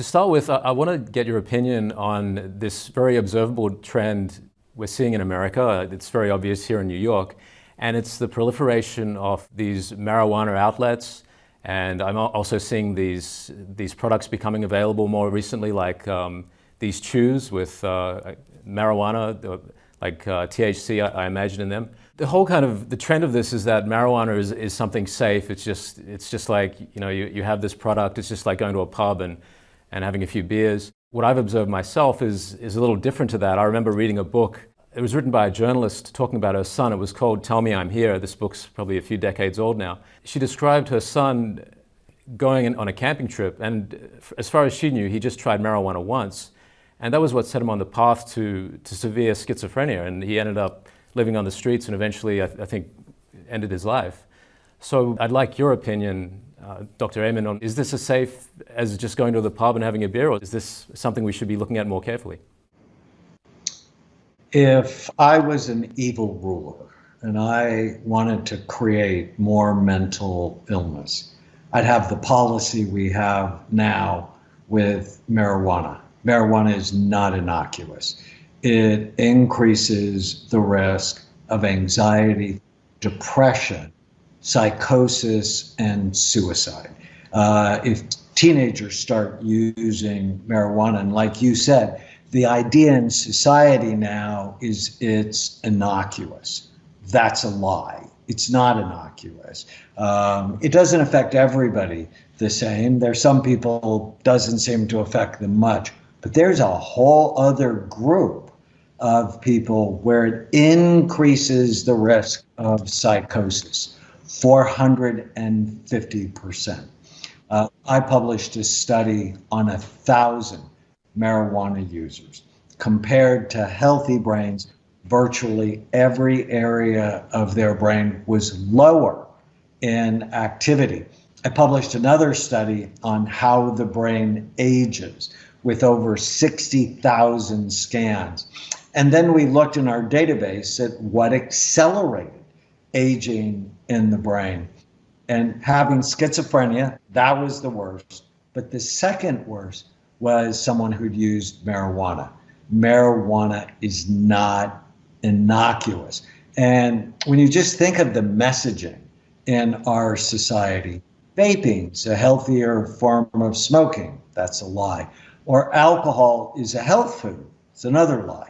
To start with, I want to get your opinion on this very observable trend we're seeing in America. It's very obvious here in New York, and it's the proliferation of these marijuana outlets. And I'm also seeing these products becoming available more recently, like these chews with marijuana, like THC, I imagine in them. The whole the trend of this is that marijuana is something safe. It's just like, you have this product. It's just like going to a pub and having a few beers. What I've observed myself is a little different to that. I remember reading a book. It was written by a journalist talking about her son. It was called Tell Me I'm Here. This book's probably a few decades old now. She described her son going on a camping trip, and as far as she knew, he just tried marijuana once. And that was what set him on the path to severe schizophrenia. And he ended up living on the streets and eventually, I think, ended his life. So I'd like your opinion, Dr. Amen, on is this as safe as just going to the pub and having a beer, or is this something we should be looking at more carefully? If I was an evil ruler and I wanted to create more mental illness, I'd have the policy we have now with marijuana. Marijuana is not innocuous. It increases the risk of anxiety, depression, psychosis, and suicide. If teenagers start using marijuana, and like you said, the idea in society now is it's innocuous. That's a lie. It's not innocuous. It doesn't affect everybody the same. There's some people it doesn't seem to affect them much, but there's a whole other group of people where it increases the risk of psychosis, 450%. I published a study on 1,000 marijuana users. Compared to healthy brains, virtually every area of their brain was lower in activity. I published another study on how the brain ages with over 60,000 scans. And then we looked in our database at what accelerated aging in the brain. And having schizophrenia, that was the worst. But the second worst was someone who'd used marijuana. Marijuana is not innocuous. And when you just think of the messaging in our society, vaping's a healthier form of smoking. That's a lie. Or alcohol is a health food. It's another lie.